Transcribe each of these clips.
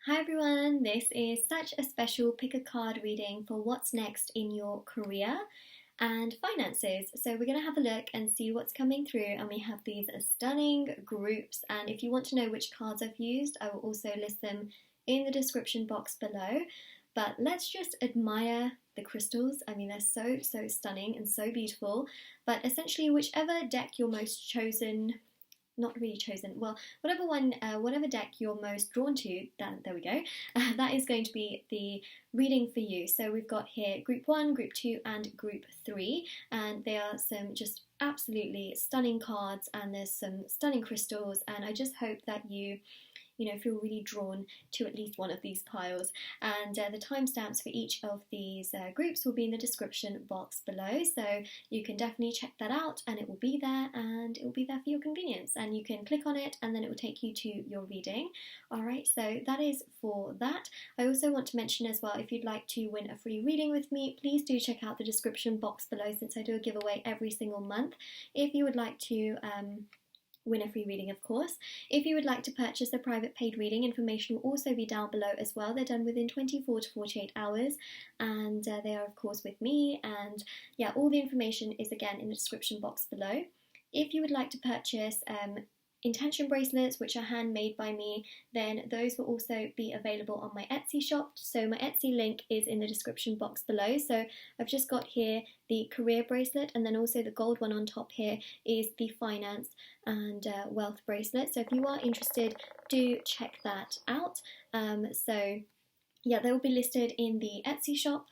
Hi everyone, this is such a special pick a card reading for what's next in your career and finances. So we're going to have a look and see what's coming through, and we have these stunning groups, and if you want to know which cards I've used, I will also list them in the description box below. But let's just admire the crystals. I mean, they're so stunning and so beautiful. But essentially, whichever deck you're most chosen not really chosen. Well, whatever deck you're most drawn to, there we go. That is going to be the reading for you. So we've got here Group 1, Group 2, and Group 3, and they are some just absolutely stunning cards, and there's some stunning crystals, and I just hope that you feel really drawn to at least one of these piles. And the timestamps for each of these groups will be in the description box below, so you can definitely check that out, and it will be there, and it will be there for your convenience, and you can click on it and then it will take you to your reading. Alright, so that is for that. I also want to mention as well, if you'd like to win a free reading with me, please do check out the description box below, since I do a giveaway every single month. If you would like to win a free reading, of course. If you would like to purchase a private paid reading, information will also be down below as well. They're done within 24 to 48 hours, and they are of course with me, and yeah, all the information is again in the description box below. If you would like to purchase intention bracelets, which are handmade by me, then those will also be available on my Etsy shop. So my Etsy link is in the description box below. So I've just got here the career bracelet, and then also the gold one on top here is the finance and wealth bracelet. So if you are interested, do check that out. So yeah, they will be listed in the Etsy shop,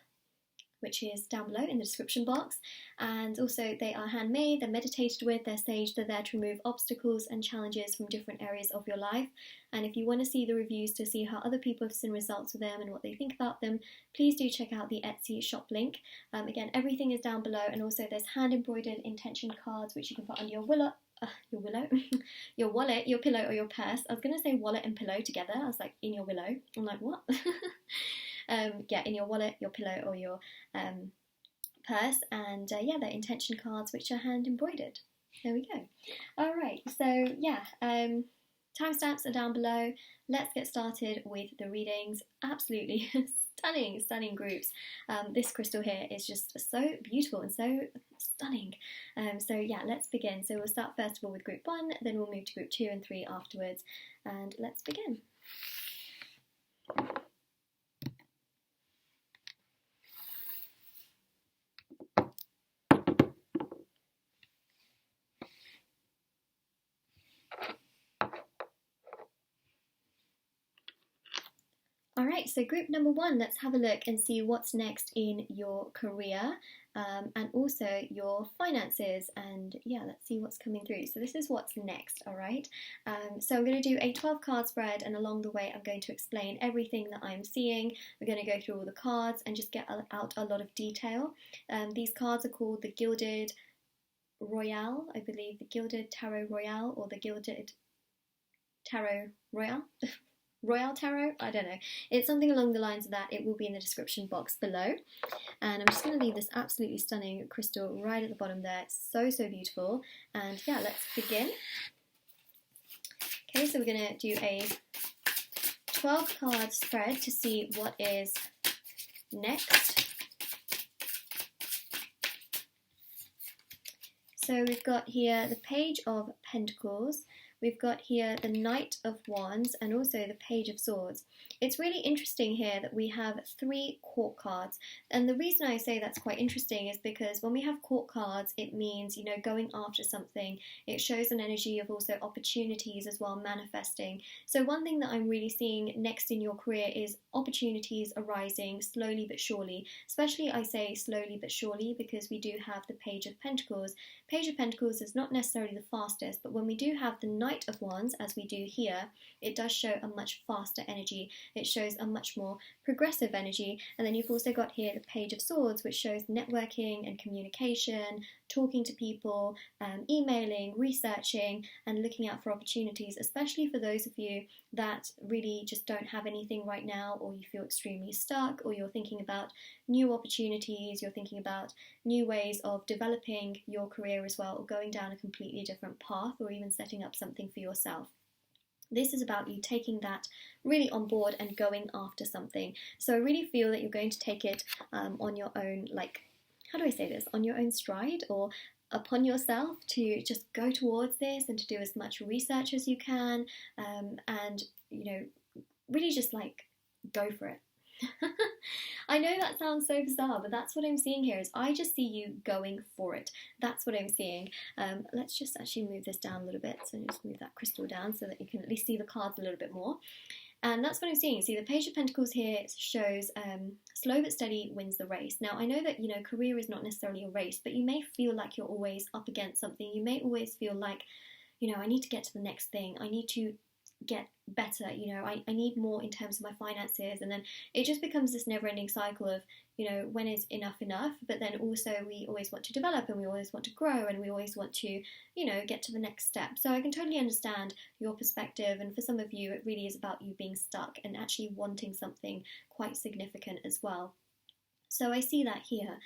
which is down below in the description box. And also they are handmade, they're meditated with, they're saged, they're there to remove obstacles and challenges from different areas of your life. And if you want to see the reviews to see how other people have seen results with them and what they think about them, please do check out the Etsy shop link. Again, everything is down below, and also there's hand embroidered intention cards which you can put under your your wallet, your pillow, or your purse. I was going to say wallet and pillow together. I was like, in your willow. I'm like, what? Yeah, in your wallet, your pillow, or your purse, and yeah, they're intention cards which are hand embroidered. There we go. Alright, so yeah, timestamps are down below. Let's get started with the readings. Absolutely stunning groups. This crystal here is just so beautiful and so stunning. So yeah, let's begin. So we'll start first of all with Group 1, then we'll move to Group 2 and 3 afterwards, and let's begin. Alright, so group number 1, let's have a look and see what's next in your career and also your finances, and yeah, let's see what's coming through. So this is what's next, alright? So I'm going to do a 12 card spread, and along the way I'm going to explain everything that I'm seeing. We're going to go through all the cards and just get out a lot of detail. These cards are called the Gilded Royale, I believe, the Gilded Tarot Royale, or the Gilded Tarot Royale. Royale Tarot? I don't know. It's something along the lines of that. It will be in the description box below. And I'm just going to leave this absolutely stunning crystal right at the bottom there. It's so beautiful. And yeah, let's begin. Okay, so we're going to do a 12 card spread to see what is next. So we've got here the Page of Pentacles. We've got here the Knight of Wands, and also the Page of Swords. It's really interesting here that we have 3 court cards, and the reason I say that's quite interesting is because when we have court cards, it means, going after something. It shows an energy of also opportunities as well, manifesting. So one thing that I'm really seeing next in your career is opportunities arising slowly but surely. Especially I say slowly but surely because we do have the Page of Pentacles. Page of Pentacles is not necessarily the fastest, but when we do have the Knight of Wands, as we do here, it does show a much faster energy. It shows a much more progressive energy. And then you've also got here the Page of Swords, which shows networking and communication, talking to people, emailing, researching, and looking out for opportunities, especially for those of you that really just don't have anything right now, or you feel extremely stuck, or you're thinking about new opportunities, you're thinking about new ways of developing your career as well, or going down a completely different path, or even setting up something for yourself. This is about you taking that really on board and going after something. So I really feel that you're going to take it on your own, like, how do I say this? On your own stride, or upon yourself, to just go towards this and to do as much research as you can, and, you know, really just like go for it. I know that sounds so bizarre, but that's what I'm seeing here. Is I just see you going for it. That's what I'm seeing. Let's just actually move this down a little bit. So just move that crystal down so that you can at least see the cards a little bit more. And that's what I'm seeing. See, the Page of Pentacles here shows slow but steady wins the race. Now, I know that, you know, career is not necessarily a race, but you may feel like you're always up against something. You may always feel like, you know, I need to get to the next thing. I need to get better, you know, I need more in terms of my finances. And then it just becomes this never-ending cycle of, you know, when is enough, but then also we always want to develop and we always want to grow and we always want to, you know, get to the next step. So I can totally understand your perspective, and for some of you it really is about you being stuck and actually wanting something quite significant as well. So I see that here.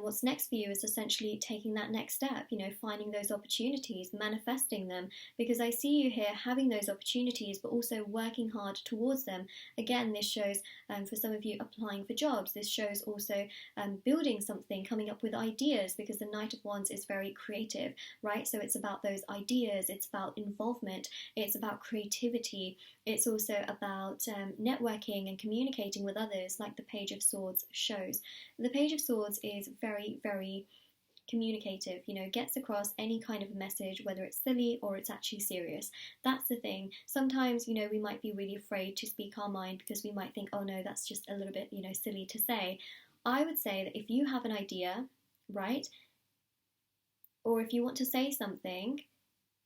What's next for you is essentially taking that next step, you know, finding those opportunities, manifesting them, because I see you here having those opportunities, but also working hard towards them. Again, this shows for some of you applying for jobs. This shows also building something, coming up with ideas, because the Knight of Wands is very creative, right? So it's about those ideas, it's about involvement, it's about creativity. It's also about networking and communicating with others, like the Page of Swords shows. The Page of Swords is very, very communicative, you know, gets across any kind of message, whether it's silly or it's actually serious. That's the thing. Sometimes, you know, we might be really afraid to speak our mind because we might think, oh no, that's just a little bit, you know, silly to say. I would say that if you have an idea, right, or if you want to say something,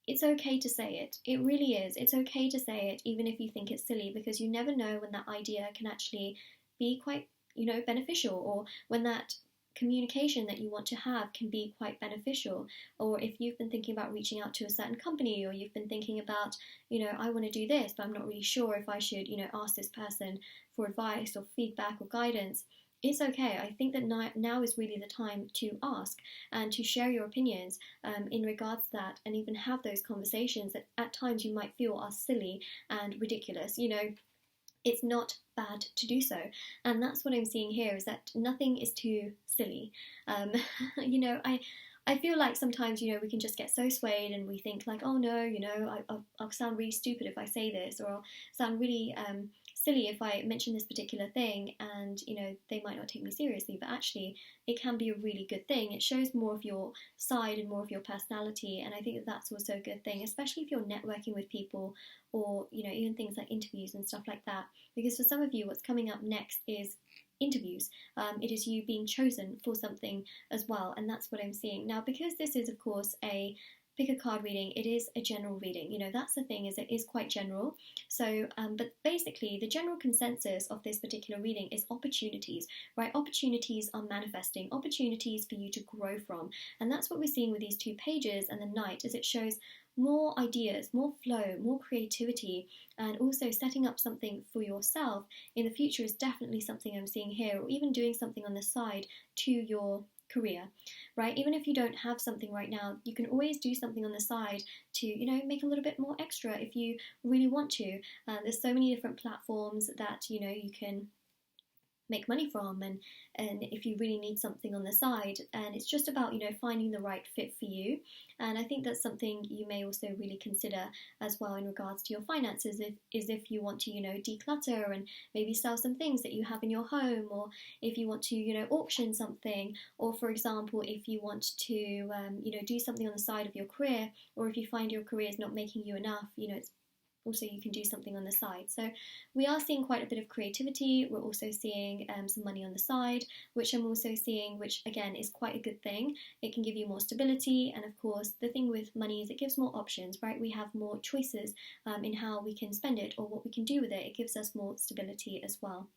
it's okay to say it. It really is. It's okay to say it, even if you think it's silly, because you never know when that idea can actually be quite, you know, beneficial, or when that communication that you want to have can be quite beneficial. Or if you've been thinking about reaching out to a certain company, or you've been thinking about, you know, I want to do this, but I'm not really sure if I should, you know, ask this person for advice or feedback or guidance. It's okay. I think that now is really the time to ask and to share your opinions in regards to that, and even have those conversations that at times you might feel are silly and ridiculous. You know, it's not bad to do so. And that's what I'm seeing here, is that nothing is too silly. You know, I feel like sometimes, you know, we can just get so swayed and we think like, oh no, you know, I'll sound really stupid if I say this, or I'll sound really silly if I mention this particular thing, and, you know, they might not take me seriously. But actually it can be a really good thing. It shows more of your side and more of your personality, and I think that that's also a good thing, especially if you're networking with people, or, you know, even things like interviews and stuff like that. Because for some of you, what's coming up next is interviews. It is you being chosen for something as well, and that's what I'm seeing now. Because this is, of course, a pick a card reading, it is a general reading. You know, that's the thing, is it is quite general. So but basically the general consensus of this particular reading is opportunities, right? Opportunities are manifesting, opportunities for you to grow from. And that's what we're seeing with these two pages and the Knight, as it shows more ideas, more flow, more creativity, and also setting up something for yourself in the future is definitely something I'm seeing here, or even doing something on the side to your career, right? Even if you don't have something right now, you can always do something on the side to, you know, make a little bit more extra if you really want to. There's so many different platforms that, you know, you can make money from, and if you really need something on the side, and it's just about, you know, finding the right fit for you. And I think that's something you may also really consider as well in regards to your finances, if you want to, you know, declutter and maybe sell some things that you have in your home, or if you want to, you know, auction something, or for example if you want to you know, do something on the side of your career, or if you find your career is not making you enough, you know, it's also you can do something on the side. So we are seeing quite a bit of creativity. We're also seeing some money on the side, which I'm also seeing, which again is quite a good thing. It can give you more stability, and of course the thing with money is it gives more options, right? We have more choices in how we can spend it or what we can do with it. It gives us more stability as well.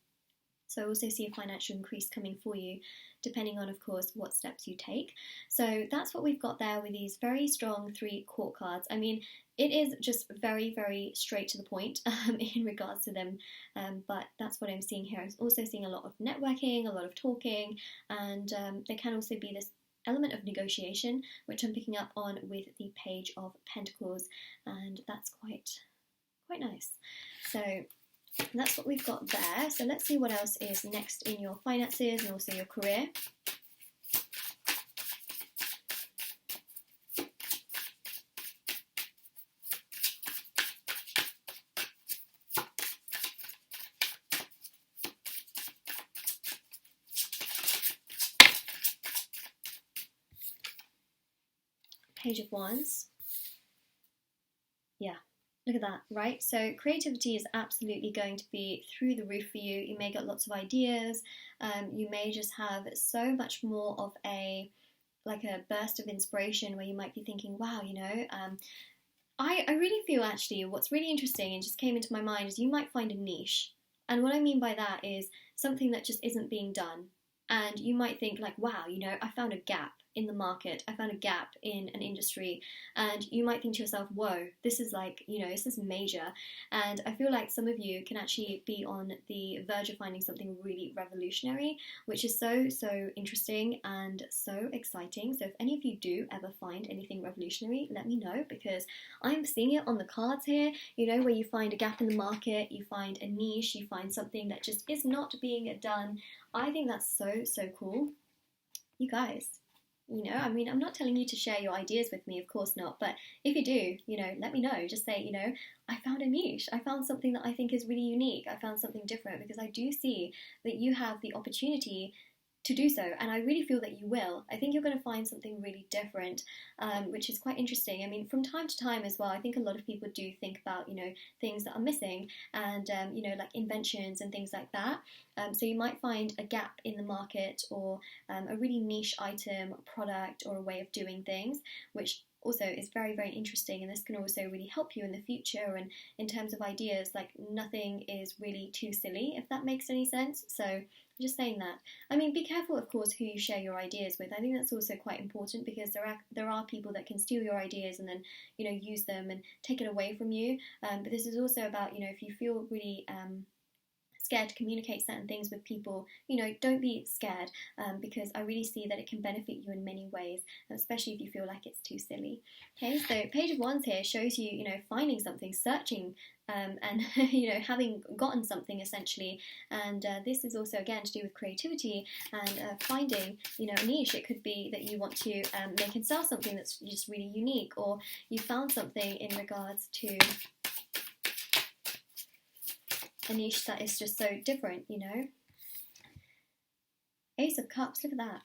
So I also see a financial increase coming for you, depending on, of course, what steps you take. So that's what we've got there with these very strong 3 court cards. I mean, it is just very, very straight to the point in regards to them, but that's what I'm seeing here. I'm also seeing a lot of networking, a lot of talking, and there can also be this element of negotiation, which I'm picking up on with the Page of Pentacles, and that's quite quite nice. So that's what we've got there. So let's see what else is next in your finances and also your career. Page of Wands. Yeah, look at that, right? So creativity is absolutely going to be through the roof for you. You may get lots of ideas. You may just have so much more of a burst of inspiration where you might be thinking, wow, I really feel actually what's really interesting and just came into my mind is you might find a niche. And what I mean by that is something that just isn't being done. And you might think like, wow, I found a gap in the market. I found a gap in an industry. And you might think to yourself, whoa, this is this is major. And I feel like some of you can actually be on the verge of finding something really revolutionary, which is so, so interesting and so exciting. So if any of you do ever find anything revolutionary, let me know, because I'm seeing it on the cards here, where you find a gap in the market, you find a niche, you find something that just is not being done. I think that's so, so cool. You guys, I'm not telling you to share your ideas with me, of course not, but if you do, let me know. Just say, I found a niche. I found something that I think is really unique. I found something different, because I do see that you have the opportunity to do so, and I really feel that you will. I think you're going to find something really different, which is quite interesting. I mean, from time to time as well, I think a lot of people do think about, things that are missing and, like inventions and things like that. So you might find a gap in the market, or a really niche item, product, or a way of doing things, which also is very, very interesting, and this can also really help you in the future. And in terms of ideas, like nothing is really too silly, if that makes any sense. So just saying that. I mean, be careful, of course, who you share your ideas with. I think that's also quite important, because there are people that can steal your ideas and then use them and take it away from you. But this is also about if you feel really scared to communicate certain things with people, don't be scared, because I really see that it can benefit you in many ways, especially if you feel like it's too silly. Okay, so Page of Wands here shows you, finding something, searching, and having gotten something essentially. And this is also again to do with creativity and finding, a niche. It could be that you want to make and sell something that's just really unique, or you found something in regards to a niche that is just so different, Ace of Cups, look at that.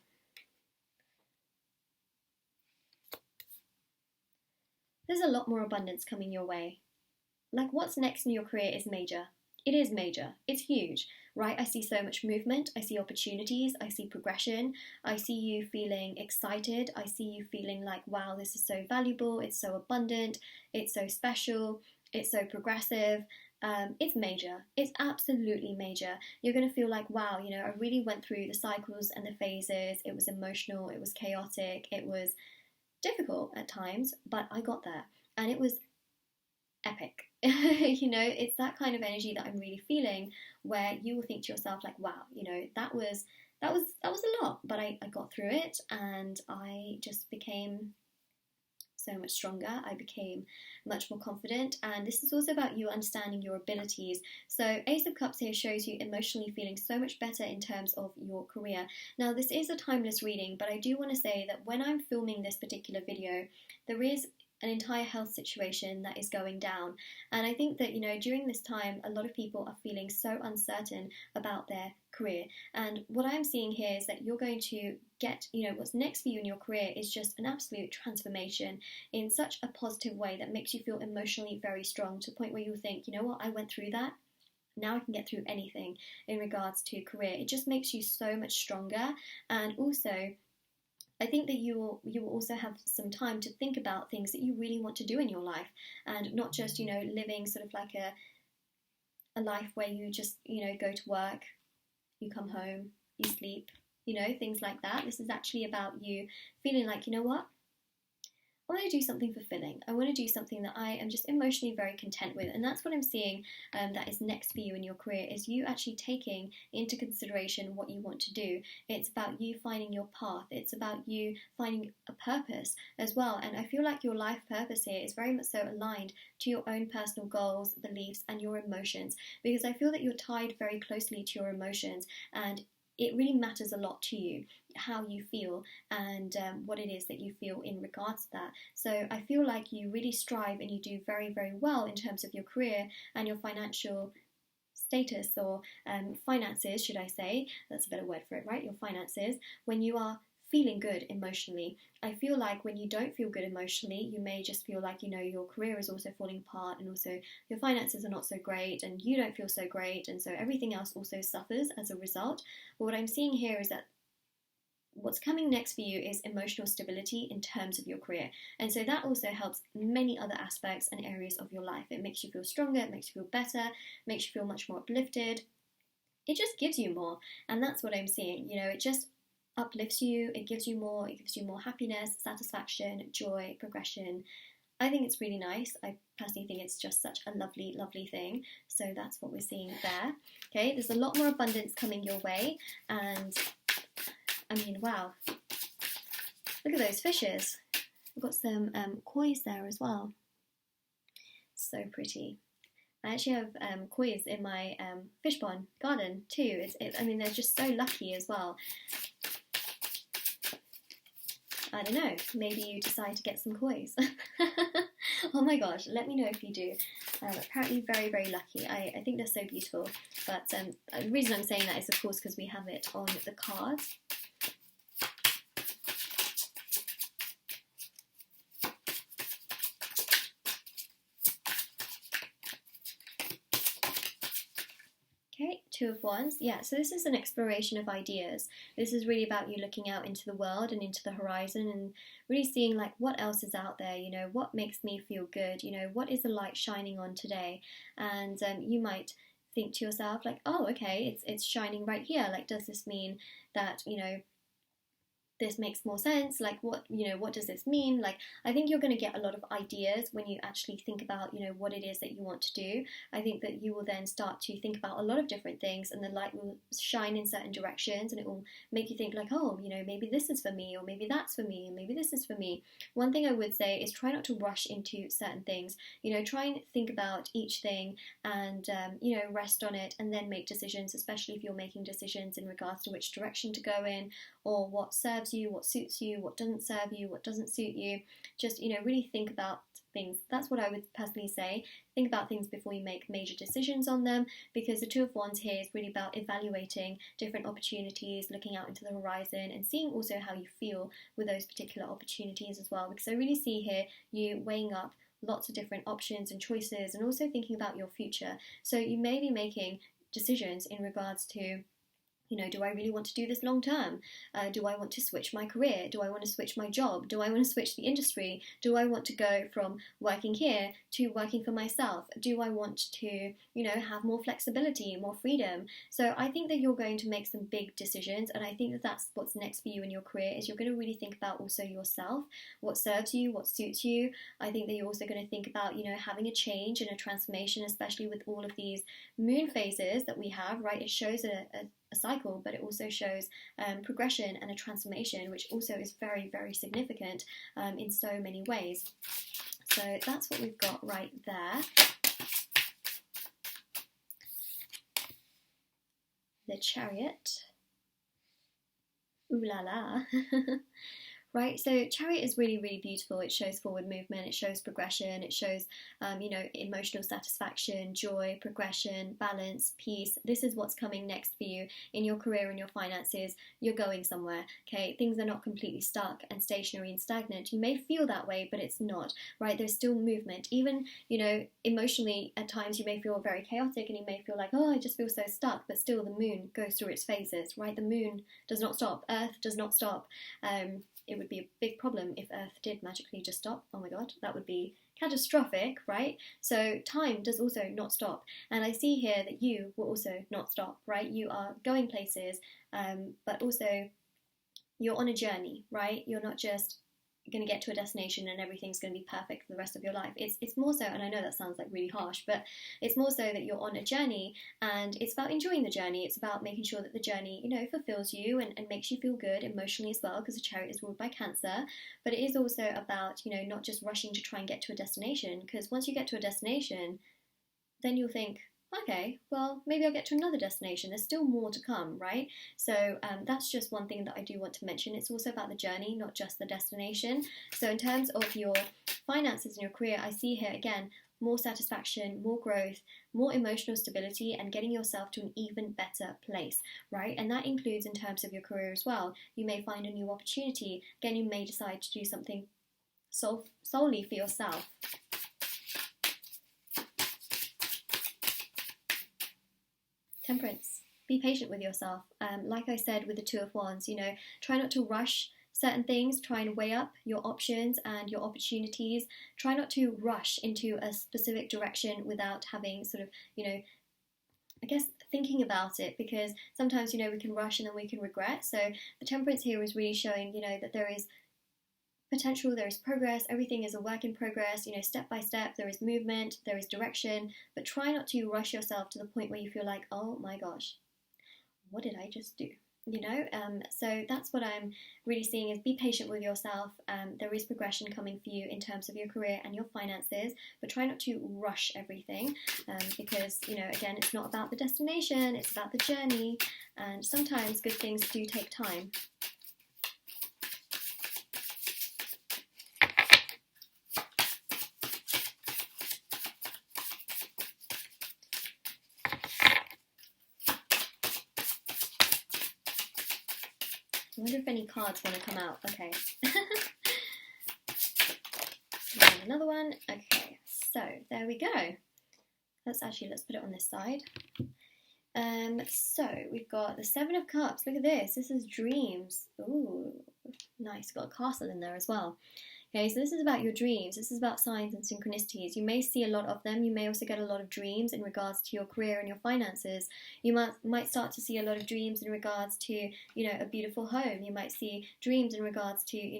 There's a lot more abundance coming your way. Like, what's next in your career is major. It is major. It's huge, right? I see so much movement. I see opportunities. I see progression. I see you feeling excited. I see you feeling like, wow, this is so valuable. It's so abundant. It's so special. It's so progressive. It's major. It's absolutely major. You're going to feel like, wow, I really went through the cycles and the phases. It was emotional. It was chaotic. It was difficult at times, but I got there, and it was epic. It's that kind of energy that I'm really feeling, where you will think to yourself like, wow, that was a lot, but I got through it, and I just became so much stronger. I became much more confident, and this is also about you understanding your abilities. So Ace of Cups here shows you emotionally feeling so much better in terms of your career. Now, this is a timeless reading, but I do want to say that when I'm filming this particular video, there is an entire health situation that is going down, and I think that during this time a lot of people are feeling so uncertain about their career, and what I'm seeing here is that you're going to get what's next for you in your career is just an absolute transformation in such a positive way that makes you feel emotionally very strong, to the point where you think, what, I went through that, now I can get through anything in regards to career. It just makes you so much stronger, and also I think that you will also have some time to think about things that you really want to do in your life, and not just living sort of like a life where you just go to work, you come home, you sleep, things like that. This is actually about you feeling like, what, want to do something fulfilling. I want to do something that I am just emotionally very content with. And that's what I'm seeing that is next for you in your career, is you actually taking into consideration what you want to do. It's about you finding your path. It's about you finding a purpose as well. And I feel like your life purpose here is very much so aligned to your own personal goals, beliefs, and your emotions, because I feel that you're tied very closely to your emotions, and it really matters a lot to you how you feel and what it is that you feel in regards to that. So I feel like you really strive and you do very, very well in terms of your career and your financial status, or finances, should I say. That's a better word for it, right? Your finances, when you are feeling good emotionally. I feel like when you don't feel good emotionally, you may just feel like, your career is also falling apart, and also your finances are not so great, and you don't feel so great, and so everything else also suffers as a result. But what I'm seeing here is that what's coming next for you is emotional stability in terms of your career. And so that also helps many other aspects and areas of your life. It makes you feel stronger, it makes you feel better, makes you feel much more uplifted. It just gives you more. And that's what I'm seeing. It just uplifts you, it gives you more happiness, satisfaction, joy, progression. I think it's really nice. I personally think it's just such a lovely, lovely thing. So that's what we're seeing there. Okay, there's a lot more abundance coming your way, and I mean, wow, look at those fishes. We've got some kois there as well. So pretty. I actually have kois in my fish pond garden too. They're just so lucky as well. I don't know, maybe you decide to get some kois. Oh my gosh, let me know if you do. Apparently very, very lucky. I think they're so beautiful. But the reason I'm saying that is, of course, because we have it on the cards. Okay, Two of Wands. Yeah, so this is an exploration of ideas. This is really about you looking out into the world and into the horizon and really seeing like what else is out there, what makes me feel good, what is the light shining on today? And you might think to yourself like, oh, okay, it's shining right here. Like, does this mean that, this makes more sense? Like, what does this mean? Like, I think you're going to get a lot of ideas when you actually think about, what it is that you want to do. I think that you will then start to think about a lot of different things, and the light will shine in certain directions, and it will make you think like, oh, maybe this is for me, or maybe that's for me, and maybe this is for me. One thing I would say is try not to rush into certain things. Try and think about each thing and, rest on it, and then make decisions, especially if you're making decisions in regards to which direction to go in, or what serves you, what suits you, what doesn't serve you, what doesn't suit you. Just, really think about things. That's what I would personally say. Think about things before you make major decisions on them, because the Two of Wands here is really about evaluating different opportunities, looking out into the horizon, and seeing also how you feel with those particular opportunities as well. Because I really see here you weighing up lots of different options and choices, and also thinking about your future. So you may be making decisions in regards to, do I really want to do this long term? Do I want to switch my career? Do I want to switch my job? Do I want to switch the industry? Do I want to go from working here to working for myself? Do I want to, have more flexibility, more freedom? So I think that you're going to make some big decisions, and I think that that's what's next for you in your career, is you're going to really think about also yourself, what serves you, what suits you. I think that you're also going to think about, having a change and a transformation, especially with all of these moon phases that we have, right? It shows a cycle, but it also shows progression and a transformation, which also is very, very significant in so many ways. So that's what we've got right there. The Chariot. Ooh la la. Right, so Chariot is really, really beautiful. It shows forward movement, it shows progression, it shows, emotional satisfaction, joy, progression, balance, peace. This is what's coming next for you in your career and your finances. You're going somewhere, okay? Things are not completely stuck and stationary and stagnant. You may feel that way, but it's not, right? There's still movement. Even, emotionally, at times you may feel very chaotic and you may feel like, oh, I just feel so stuck, but still the moon goes through its phases, right? The moon does not stop. Earth does not stop. It would be a big problem if Earth did magically just stop. Oh my god, that would be catastrophic, right? So time does also not stop. And I see here that you will also not stop, right? You are going places, but also you're on a journey, right? You're not just going to get to a destination and everything's going to be perfect for the rest of your life. It's more so, and I know that sounds like really harsh, but it's more so that you're on a journey, and it's about enjoying the journey. It's about making sure that the journey, fulfills you and makes you feel good emotionally as well, because the chariot is ruled by Cancer. But it is also about, not just rushing to try and get to a destination, because once you get to a destination, then you'll think, okay, well, maybe I'll get to another destination. There's still more to come, right? So that's just one thing that I do want to mention. It's also about the journey, not just the destination. So in terms of your finances and your career, I see here, again, more satisfaction, more growth, more emotional stability, and getting yourself to an even better place, right? And that includes in terms of your career as well. You may find a new opportunity. Again, you may decide to do something solely for yourself. Temperance. Be patient with yourself. Like I said with the Two of Wands, try not to rush certain things. Try and weigh up your options and your opportunities. Try not to rush into a specific direction without having sort of, I guess, thinking about it, because sometimes, we can rush and then we can regret. So the Temperance here is really showing, that there is potential, there is progress, everything is a work in progress, step by step, there is movement, there is direction, but try not to rush yourself to the point where you feel like, oh my gosh, what did I just do? So that's what I'm really seeing, is be patient with yourself. There is progression coming for you in terms of your career and your finances, but try not to rush everything, because, again, it's not about the destination, it's about the journey, and sometimes good things do take time. I wonder if any cards want to come out. Okay. And another one. Okay, so there we go. Let's put it on this side. So we've got the Seven of Cups. Look at this. This is dreams. Ooh, nice. Got a castle in there as well. Okay, so this is about your dreams. This is about signs and synchronicities. You may see a lot of them. You may also get a lot of dreams in regards to your career and your finances. You might start to see a lot of dreams in regards to, a beautiful home. You might see dreams in regards to,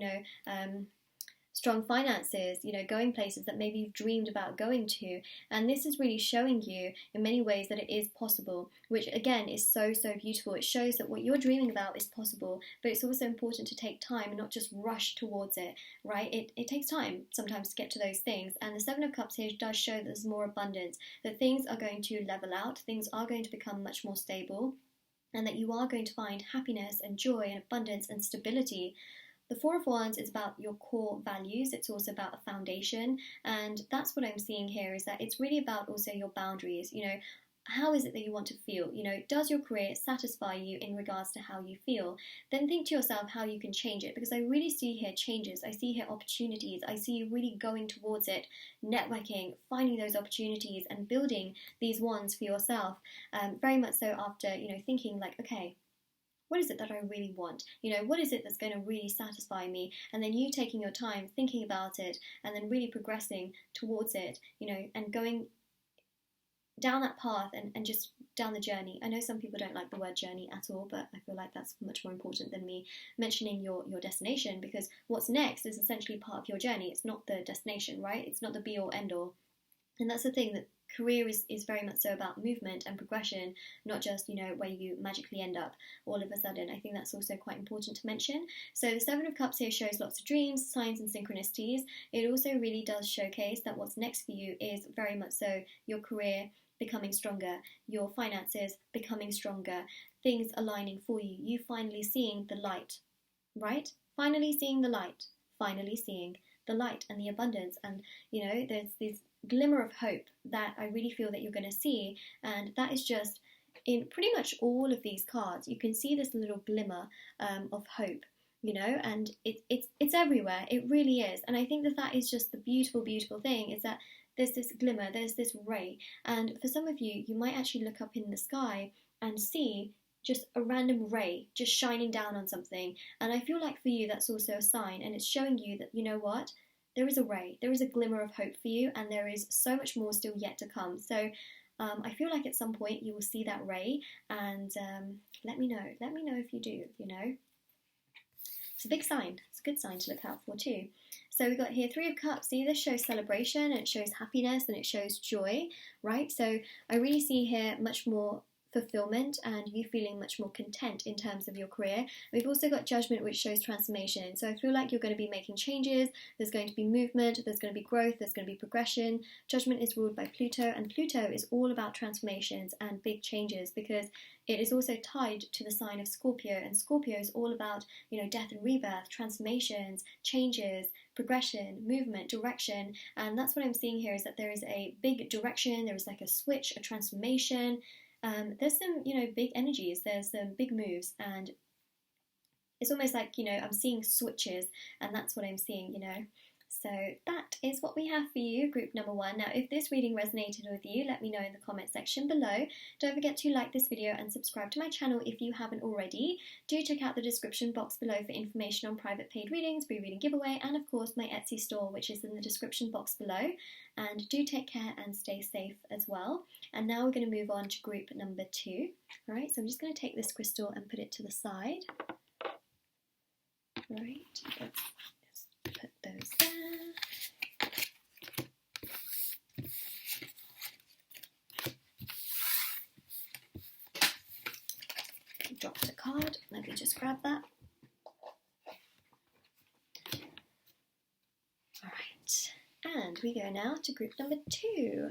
strong finances, going places that maybe you've dreamed about going to. And this is really showing you in many ways that it is possible, which again is so, so beautiful. It shows that what you're dreaming about is possible, but it's also important to take time and not just rush towards it, right? It takes time sometimes to get to those things. And the Seven of Cups here does show that there's more abundance, that things are going to level out, things are going to become much more stable, and that you are going to find happiness and joy and abundance and stability. The Four of Wands is about your core values. It's also about a foundation, and that's what I'm seeing here, is that it's really about also your boundaries. How is it that you want to feel? Does your career satisfy you in regards to how you feel? Then think to yourself how you can change it, because I really see here changes. I see here opportunities. I see you really going towards it, networking, finding those opportunities and building these wands for yourself. Very much so after, thinking like, okay, what is it that I really want? What is it that's going to really satisfy me? And then you taking your time, thinking about it, and then really progressing towards it, and going down that path and just down the journey. I know some people don't like the word journey at all, but I feel like that's much more important than me mentioning your destination, because what's next is essentially part of your journey. It's not the destination, right? It's not the be all end all. And that's the thing, that career is very much so about movement and progression, not just, where you magically end up all of a sudden. I think that's also quite important to mention. So the Seven of Cups here shows lots of dreams, signs and synchronicities. It also really does showcase that what's next for you is very much so your career becoming stronger, your finances becoming stronger, things aligning for you, you finally seeing the light, right? Finally seeing the light, finally seeing the light and the abundance. And, there's this glimmer of hope that I really feel that you're going to see, and that is just in pretty much all of these cards. You can see this little glimmer of hope, and it's everywhere. It really is. And I think that is just the beautiful, beautiful thing, is that there's this glimmer, there's this ray. And for some of you, you might actually look up in the sky and see just a random ray just shining down on something. And I feel like for you, that's also a sign, and it's showing you that, you know what, there is a ray, there is a glimmer of hope for you, and there is so much more still yet to come. So I feel like at some point you will see that ray, and let me know if you do, It's a big sign. It's a good sign to look out for too. So we've got here Three of Cups. See, this shows celebration, and it shows happiness, and it shows joy, right? So I really see here much more fulfillment and you feeling much more content in terms of your career. We've also got Judgment, which shows transformation. So I feel like you're going to be making changes, there's going to be movement, there's going to be growth, there's going to be progression. Judgment is ruled by Pluto, and Pluto is all about transformations and big changes because it is also tied to the sign of Scorpio, and Scorpio is all about, death and rebirth, transformations, changes, progression, movement, direction. And that's what I'm seeing here, is that there is a big direction, there is like a switch, a transformation. There's some, big energies, there's some big moves, and it's almost like, I'm seeing switches, and that's what I'm seeing, So that is what we have for you, group number 1. Now, if this reading resonated with you, let me know in the comment section below. Don't forget to like this video and subscribe to my channel if you haven't already. Do check out the description box below for information on private paid readings, free reading giveaway, and of course my Etsy store, which is in the description box below. And do take care and stay safe as well. And now we're going to move on to group number 2. All right, so I'm just going to take this crystal and put it to the side. Right, let's put those there. Drop the card. Let me just grab that. Alright, and we go now to group number 2.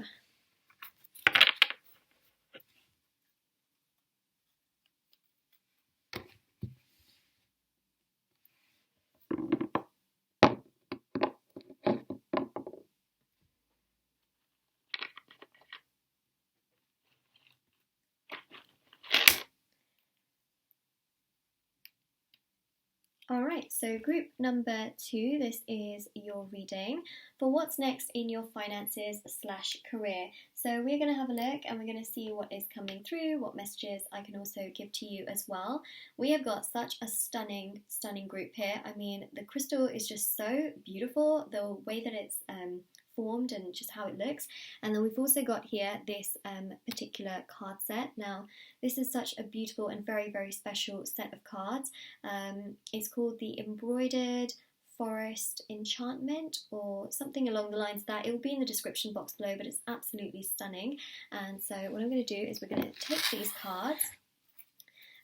Alright, so group number 2, this is your reading for what's next in your finances/career. So we're going to have a look and we're going to see what is coming through, what messages I can also give to you as well. We have got such a stunning group here. I mean, the crystal is just so beautiful, the way that it's formed and just how it looks. And then we've also got here this particular card set. Now, this is such a beautiful and very, very special set of cards. It's called the Embroidered Forest Enchantment or something along the lines of that. It will be in the description box below, but it's absolutely stunning. And so what I'm going to do is we're going to take these cards,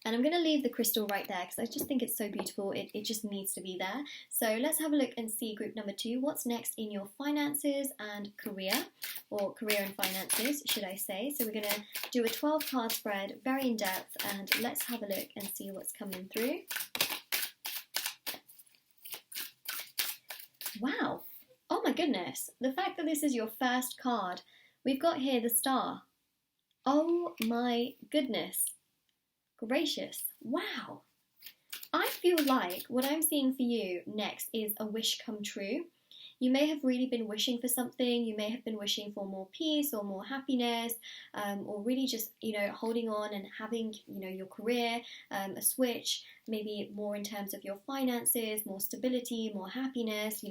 and I'm going to leave the crystal right there because I just think it's so beautiful. It just needs to be there. So let's have a look and see group number 2. What's next in your finances and career, or career and finances, should I say. So we're going to do a 12 card spread, very in depth, and let's have a look and see what's coming through. Wow. Oh my goodness. The fact that this is your first card. We've got here the Star. Oh my goodness. Gracious. Wow. I feel like what I'm seeing for you next is a wish come true. You may have really been wishing for something. You may have been wishing for more peace or more happiness, or really just, holding on and having, your career, a switch, maybe more in terms of your finances, more stability, more happiness,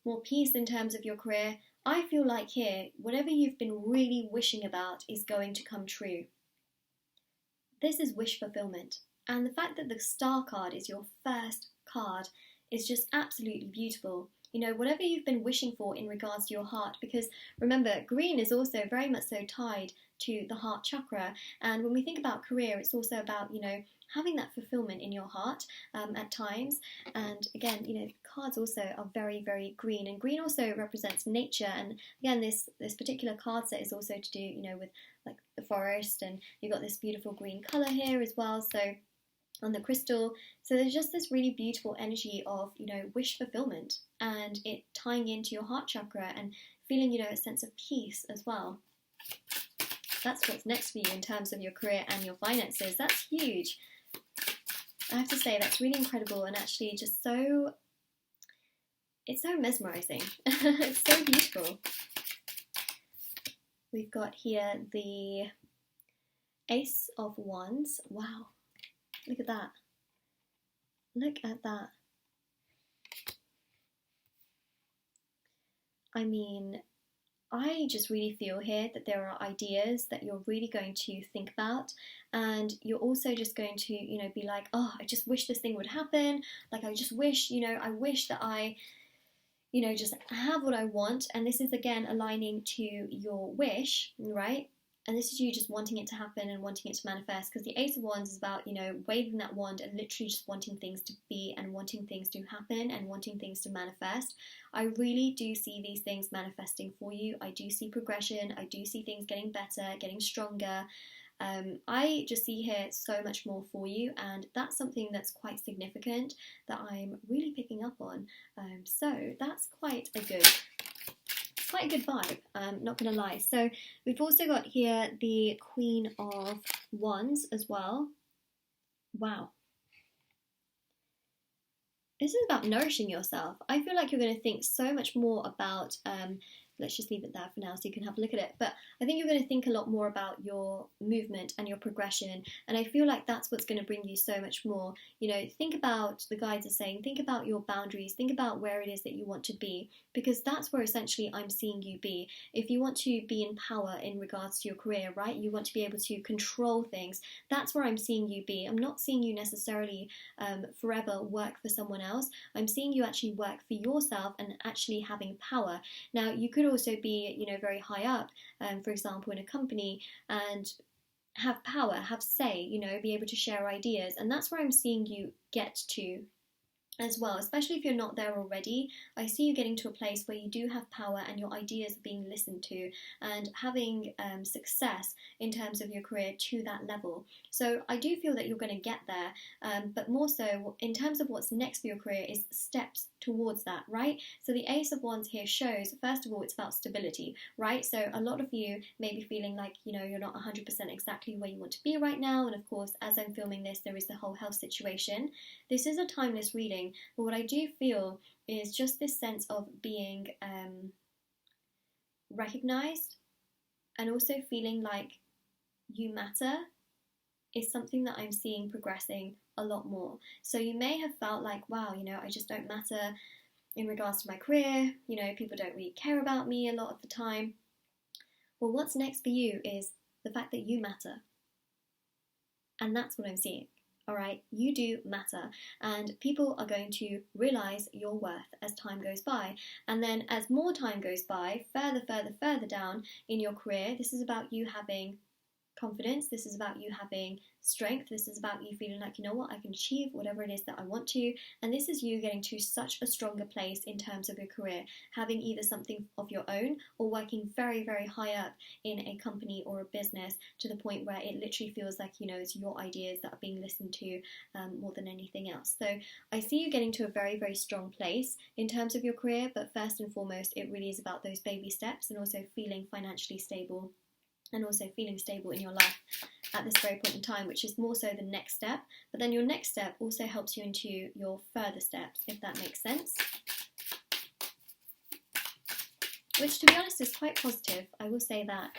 more peace in terms of your career. I feel like here, whatever you've been really wishing about is going to come true. This is wish fulfillment. And the fact that the Star card is your first card is just absolutely beautiful. Whatever you've been wishing for in regards to your heart, because remember, green is also very much so tied to the heart chakra. And when we think about career, it's also about, having that fulfillment in your heart at times. And again, cards also are very, very green. And green also represents nature. And again, this particular card set is also to do, with like the forest. And you've got this beautiful green colour here as well. So on the crystal. So there's just this really beautiful energy of, wish fulfillment and it tying into your heart chakra and feeling, a sense of peace as well. That's what's next for you in terms of your career and your finances. That's huge. I have to say that's really incredible and actually just it's so mesmerizing. It's so beautiful. We've got here the Ace of Wands. Wow. Look at that. Look at that. I mean, I just really feel here that there are ideas that you're really going to think about, and you're also just going to, be like, oh, I just wish this thing would happen. Like, I just wish, I wish that I, just have what I want. And this is again aligning to your wish, right? And this is you just wanting it to happen and wanting it to manifest, because the Ace of Wands is about, waving that wand and literally just wanting things to be and wanting things to happen and wanting things to manifest. I really do see these things manifesting for you. I do see progression. I do see things getting better, getting stronger. I just see here so much more for you, and that's something that's quite significant that I'm really picking up on. So that's quite a good vibe, not gonna lie. So we've also got here the Queen of Wands as well. Wow. This is about nourishing yourself. I feel like you're going to think so much more about, let's just leave it there for now so you can have a look at it. But I think you're going to think a lot more about your movement and your progression. And I feel like that's what's going to bring you so much more. Think about, the guides are saying, think about your boundaries, think about where it is that you want to be, because that's where essentially I'm seeing you be. If you want to be in power in regards to your career, right? You want to be able to control things. That's where I'm seeing you be. I'm not seeing you necessarily forever work for someone else. I'm seeing you actually work for yourself and actually having power. Now, you could also be, very high up, for example, in a company, and have power, have say, be able to share ideas. And that's where I'm seeing you get to as well, especially if you're not there already. I see you getting to a place where you do have power and your ideas are being listened to, and having success in terms of your career to that level. So I do feel that you're going to get there, but more so in terms of what's next for your career is steps towards that, right? So the Ace of Wands here shows, first of all, it's about stability, right? So a lot of you may be feeling like, you're not 100% exactly where you want to be right now. And of course, as I'm filming this, there is the whole health situation. This is a timeless reading, but what I do feel is just this sense of being recognized, and also feeling like you matter is something that I'm seeing progressing a lot more. So you may have felt like, wow, I just don't matter in regards to my career, people don't really care about me a lot of the time. Well, what's next for you is the fact that you matter. And that's what I'm seeing. All right, you do matter, and people are going to realize your worth as time goes by. And then as more time goes by, further down in your career, this is about you having confidence. This is about you having strength. This is about you feeling like, I can achieve whatever it is that I want to. And this is you getting to such a stronger place in terms of your career, having either something of your own or working very, very high up in a company or a business, to the point where it literally feels like, it's your ideas that are being listened to more than anything else. So I see you getting to a very, very strong place in terms of your career, but first and foremost, it really is about those baby steps and also feeling financially stable, and also feeling stable in your life at this very point in time, which is more so the next step. But then your next step also helps you into your further steps, if that makes sense. Which, to be honest, is quite positive, I will say that.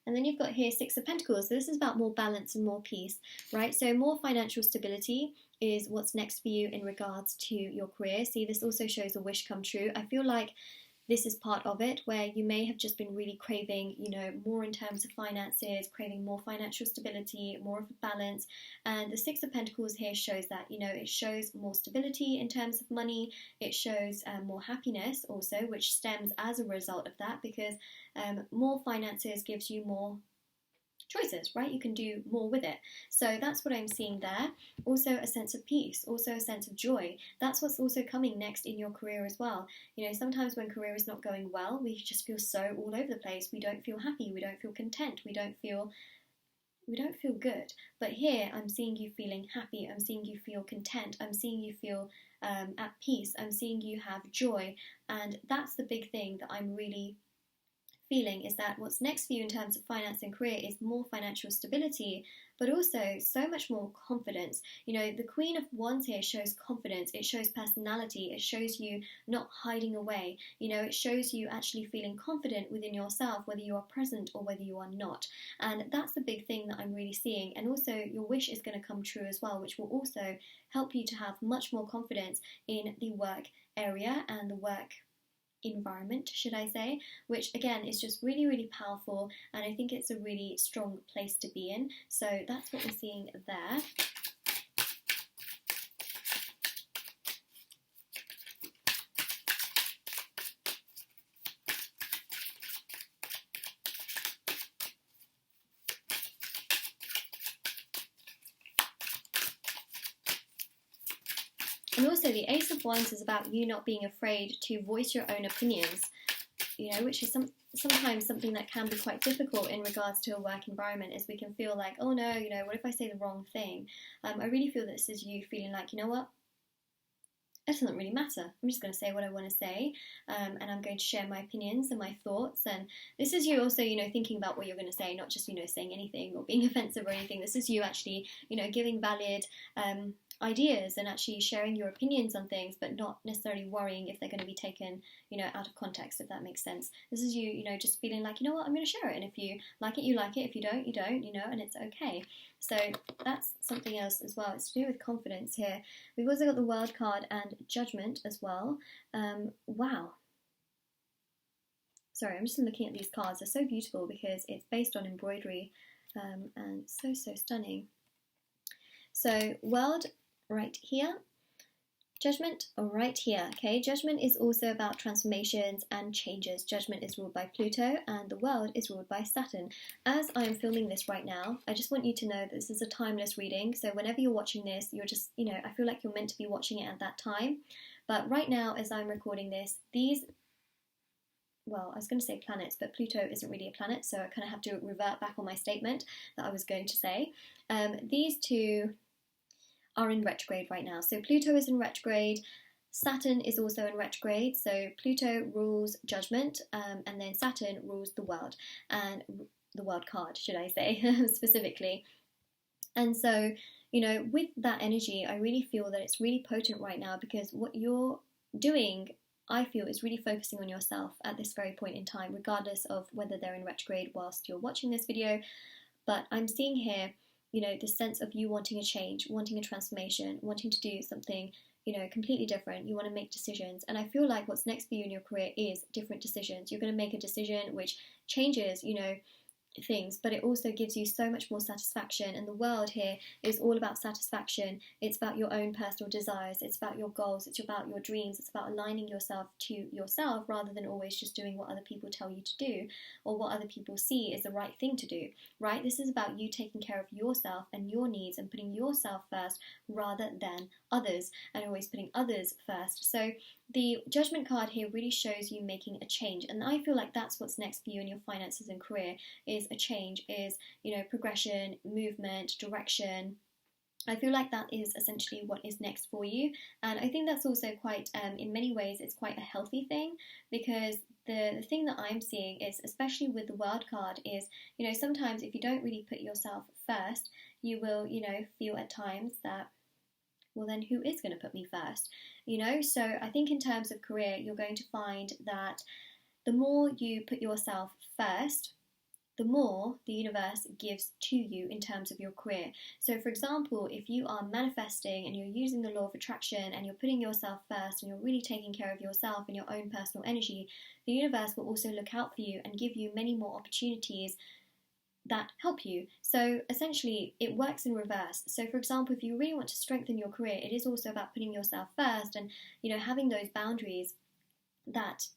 And then you've got here Six of Pentacles. So this is about more balance and more peace, right? So more financial stability is what's next for you in regards to your career. See, this also shows a wish come true. I feel like this is part of it, where you may have just been really craving, more in terms of finances, craving more financial stability, more of a balance. And the Six of Pentacles here shows that, it shows more stability in terms of money. It shows more happiness also, which stems as a result of that, because more finances gives you more choices, right? You can do more with it. So that's what I'm seeing there. Also a sense of peace, also a sense of joy. That's what's also coming next in your career as well. Sometimes when career is not going well, we just feel so all over the place. We don't feel happy, we don't feel content, we don't feel good. But here I'm seeing you feeling happy, I'm seeing you feel content, I'm seeing you feel at peace, I'm seeing you have joy. And that's the big thing that I'm really feeling, is that what's next for you in terms of finance and career is more financial stability, but also so much more confidence. The Queen of Wands here shows confidence, it shows personality, it shows you not hiding away, it shows you actually feeling confident within yourself, whether you are present or whether you are not. And that's the big thing that I'm really seeing. And also your wish is going to come true as well, which will also help you to have much more confidence in the work area and the work environment, should I say, which again is just really, really powerful, and I think it's a really strong place to be in. So that's what we're seeing there. And also the Ace of Wands is about you not being afraid to voice your own opinions, you know, which is sometimes something that can be quite difficult in regards to a work environment, is we can feel like, oh no, you know, what if I say the wrong thing? I really feel that this is you feeling like, you know what, it doesn't really matter. I'm just going to say what I want to say, and I'm going to share my opinions and my thoughts. And this is you also, you know, thinking about what you're going to say, not just, you know, saying anything or being offensive or anything. This is you actually, you know, giving valid ideas and actually sharing your opinions on things, but not necessarily worrying if they're going to be taken, you know, out of context, if that makes sense. This is you, you know, just feeling like, you know what, I'm going to share it, and if you like it, you like it. If you don't, you don't, you know, and it's okay. So that's something else as well. It's to do with confidence here. We've also got the World card and Judgment as well. Wow. Sorry, I'm just looking at these cards. They're so beautiful because it's based on embroidery, and so stunning. So World right here, Judgment right here. Okay, Judgment is also about transformations and changes. Judgment is ruled by Pluto and the World is ruled by Saturn. As I am filming this right now, I just want you to know that this is a timeless reading. So whenever you're watching this, you're just, you know, I feel like you're meant to be watching it at that time. But right now, as I'm recording this, these, well, I was going to say planets, but Pluto isn't really a planet, so I kind of have to revert back on my statement that I was going to say. These two are in retrograde right now. So Pluto is in retrograde, Saturn is also in retrograde. So Pluto rules Judgment, and then Saturn rules the World, and the World card, should I say, specifically. And so, you know, with that energy, I really feel that it's really potent right now, because what you're doing, I feel, is really focusing on yourself at this very point in time, regardless of whether they're in retrograde whilst you're watching this video. But I'm seeing here, you know, this sense of you wanting a change, wanting a transformation, wanting to do something, you know, completely different. You want to make decisions. And I feel like what's next for you in your career is different decisions. You're going to make a decision which changes, you know, things, but it also gives you so much more satisfaction. And the World here is all about satisfaction. It's about your own personal desires, it's about your goals, it's about your dreams, it's about aligning yourself to yourself rather than always just doing what other people tell you to do or what other people see is the right thing to do, right? This is about you taking care of yourself and your needs and putting yourself first rather than others, and always putting others first. So the Judgment card here really shows you making a change, and I feel like that's what's next for you in your finances and career, is a change, is, you know, progression, movement, direction. I feel like that is essentially what is next for you, and I think that's also quite, in many ways, it's quite a healthy thing, because the thing that I'm seeing is, especially with the World card, is, you know, sometimes if you don't really put yourself first, you will, you know, feel at times that, well, then who is going to put me first? You know, so I think in terms of career, you're going to find that the more you put yourself first, the more the universe gives to you in terms of your career. So for example, if you are manifesting and you're using the law of attraction and you're putting yourself first and you're really taking care of yourself and your own personal energy, the universe will also look out for you and give you many more opportunities that help you. So essentially it works in reverse. So for example, if you really want to strengthen your career, it is also about putting yourself first and, you know, having those boundaries that,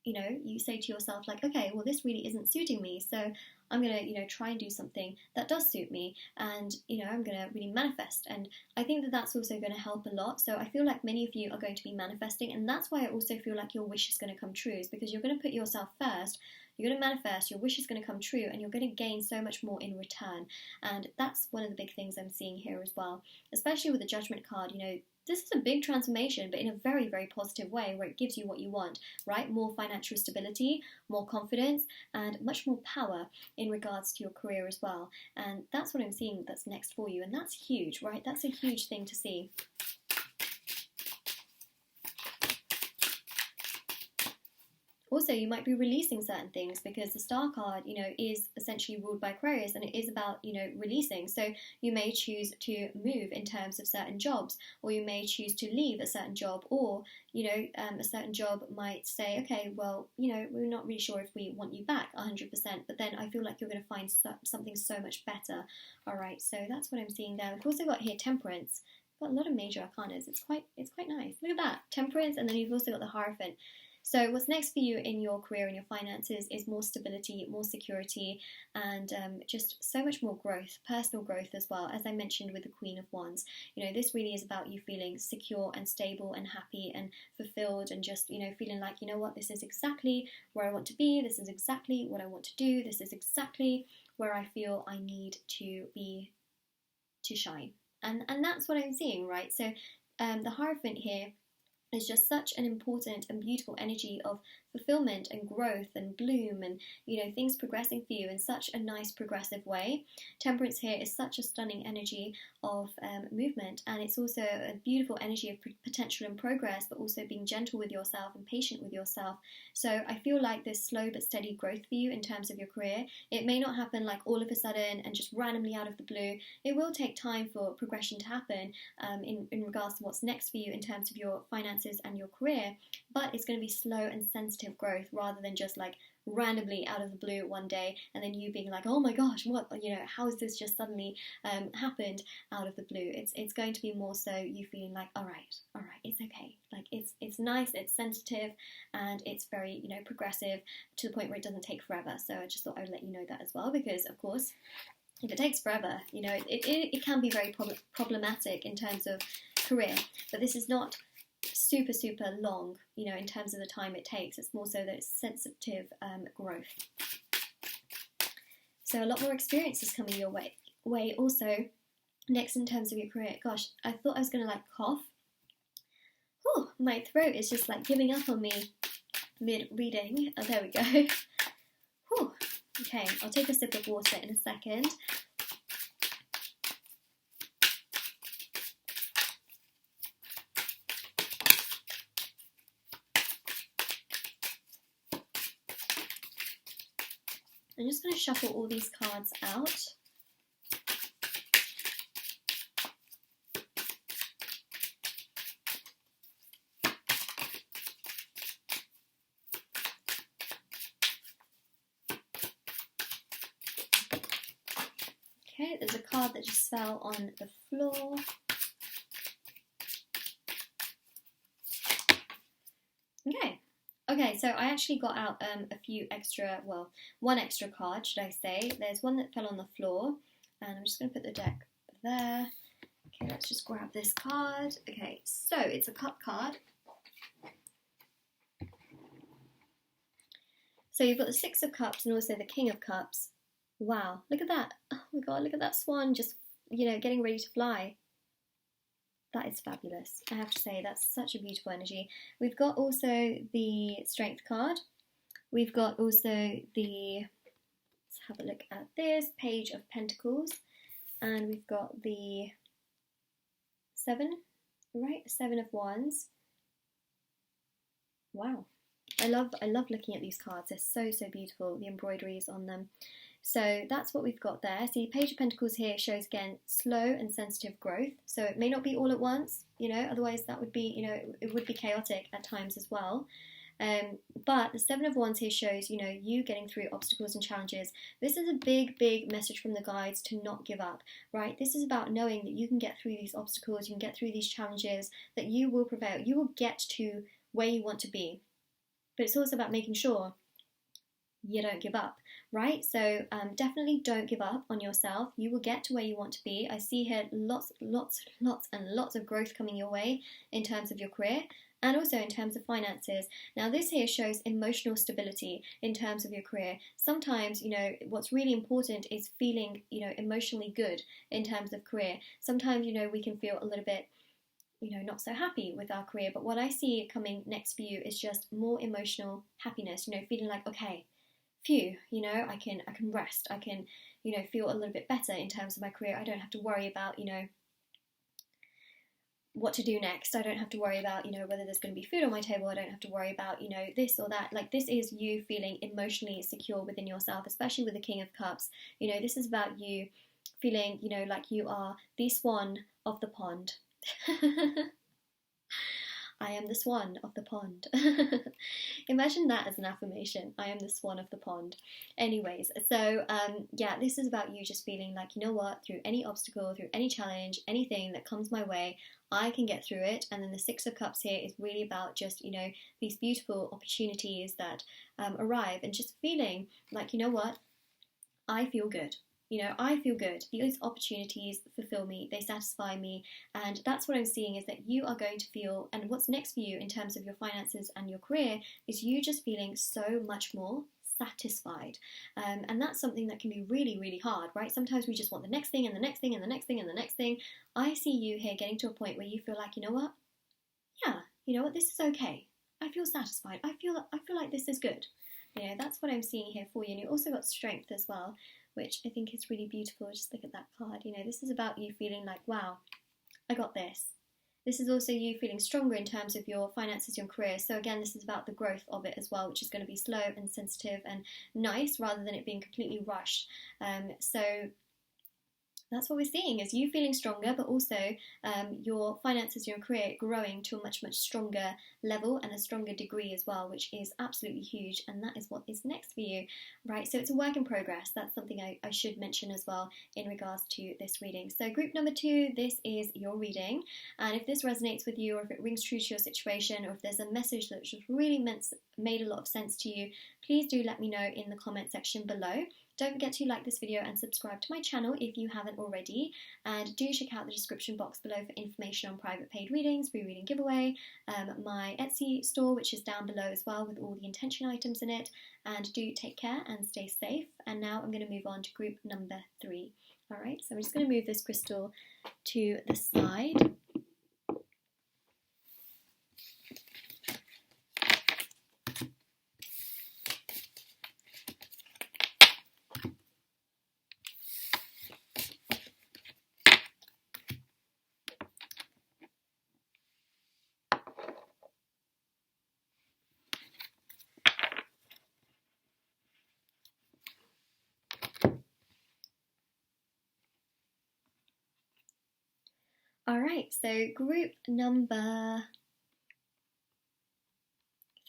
you know, you say to yourself like, okay, well, this really isn't suiting me, so I'm going to, you know, try and do something that does suit me, and, you know, I'm going to really manifest. And I think that that's also going to help a lot. So I feel like many of you are going to be manifesting, and that's why I also feel like your wish is going to come true, is because you're going to put yourself first, you're going to manifest, your wish is going to come true, and you're going to gain so much more in return. And that's one of the big things I'm seeing here as well, especially with the Judgment card. You know, this is a big transformation, but in a very, very positive way, where it gives you what you want, right? More financial stability, more confidence, and much more power in regards to your career as well. And that's what I'm seeing that's next for you, and that's huge, right? That's a huge thing to see. Also, you might be releasing certain things because the star card, is essentially ruled by Aquarius, and it is about, releasing. So you may choose to move in terms of certain jobs, or you may choose to leave a certain job, or, a certain job might say, okay, well, we're not really sure if we want you back 100%, but then I feel like you're going to find something so much better. All right, so that's what I'm seeing there. We've also got here Temperance. Got a lot of major arcanas. It's quite nice. Look at that, Temperance, and then you've also got the Hierophant. So what's next for you in your career and your finances is more stability, more security, and just so much more growth, personal growth as well. As I mentioned with the Queen of Wands, this really is about you feeling secure and stable and happy and fulfilled, and just, feeling like, what, this is exactly where I want to be, this is exactly what I want to do, this is exactly where I feel I need to be to shine. And that's what I'm seeing, right? So the Hierophant here is just such an important and beautiful energy of fulfillment and growth and bloom, and things progressing for you in such a nice progressive way. Temperance here is such a stunning energy of movement, and it's also a beautiful energy of potential and progress, but also being gentle with yourself and patient with yourself. So I feel like there's slow but steady growth for you in terms of your career. It may not happen like all of a sudden and just randomly out of the blue. It will take time for progression to happen in regards to what's next for you in terms of your finances and your career, but it's going to be slow and sensitive growth rather than just like randomly out of the blue one day and then you being like, oh my gosh, what, how has this just suddenly happened out of the blue. It's going to be more so you feeling like, all right, it's okay, like it's nice, it's sensitive, and it's very progressive to the point where it doesn't take forever. So I just thought I would let you know that as well, because of course if it takes forever, it can be very problematic in terms of career, but this is not super long, in terms of the time it takes. It's more so that it's sensitive growth. So a lot more experiences coming your way. Also, next in terms of your career, gosh, I thought I was going to cough. Whew, my throat is just giving up on me mid-reading. Oh, there we go. Whew. Okay, I'll take a sip of water in a second. I'm just going to shuffle all these cards out. Okay, there's a card that just fell on the floor. Okay, so I actually got out a few extra, well, one extra card, should I say. There's one that fell on the floor, and I'm just going to put the deck there. Okay, let's just grab this card. Okay, so it's a cup card. So you've got the Six of Cups and also the King of Cups. Wow, look at that. Oh my god, look at that swan just, getting ready to fly. That is fabulous. I have to say, that's such a beautiful energy. We've got also the Strength card. We've got also the, let's have a look at this, Page of Pentacles. And we've got the Seven, right? Seven of Wands. Wow. I love looking at these cards. They're so beautiful. The embroideries on them. So that's what we've got there. See, Page of Pentacles here shows, again, slow and sensitive growth. So it may not be all at once, otherwise that would be, it would be chaotic at times as well. But the Seven of Wands here shows, you getting through obstacles and challenges. This is a big message from the guides to not give up, right? This is about knowing that you can get through these obstacles, you can get through these challenges, that you will prevail. You will get to where you want to be. But it's also about making sure you don't give up, right? So definitely don't give up on yourself. You will get to where you want to be. I see here lots of growth coming your way in terms of your career and also in terms of finances. Now this here shows emotional stability in terms of your career. Sometimes, what's really important is feeling, emotionally good in terms of career. Sometimes, we can feel a little bit not so happy with our career, but what I see coming next for you is just more emotional happiness, feeling like, okay, phew, I can rest, I can, feel a little bit better in terms of my career. I don't have to worry about, what to do next. I don't have to worry about, you know, whether there's going to be food on my table. I don't have to worry about, you know, this or that. Like, this is you feeling emotionally secure within yourself, especially with the King of Cups. You know, this is about you feeling, you know, like you are the swan of the pond. I am the swan of the pond. Imagine that as an affirmation. I am the swan of the pond. Anyways, so yeah, this is about you just feeling like, you know what, through any obstacle, through any challenge, anything that comes my way, I can get through it. And then the Six of Cups here is really about just, you know, these beautiful opportunities that arrive, and just feeling like, you know what, I feel good. You know, I feel good. These opportunities fulfill me, they satisfy me, and that's what I'm seeing, is that you are going to feel, and what's next for you in terms of your finances and your career is you just feeling so much more satisfied. And that's something that can be really, really hard, right? Sometimes we just want the next thing and the next thing and the next thing and the next thing. I see you here getting to a point where you feel like, you know what? Yeah, you know what? This is okay. I feel satisfied. I feel like this is good. You know, that's what I'm seeing here for you. And you also got strength as well, which I think is really beautiful. Just look at that card. You know, this is about you feeling like, wow, I got this. This is also you feeling stronger in terms of your finances, your career. So again, this is about the growth of it as well, which is going to be slow and sensitive and nice, rather than it being completely rushed. So that's what we're seeing, is you feeling stronger, but also your finances, your career growing to a much, much stronger level and a stronger degree as well, which is absolutely huge. And that is what is next for you, right? So it's a work in progress. That's something I should mention as well in regards to this reading. So group number 2, this is your reading. And if this resonates with you, or if it rings true to your situation, or if there's a message that just really made a lot of sense to you, please do let me know in the comment section below. Don't forget to like this video and subscribe to my channel if you haven't already, and do check out the description box below for information on private paid readings, free reading giveaway, my Etsy store, which is down below as well, with all the intention items in it. And do take care and stay safe. And now I'm going to move on to group number 3. Alright, so I'm just going to move this crystal to the side. Alright, so group number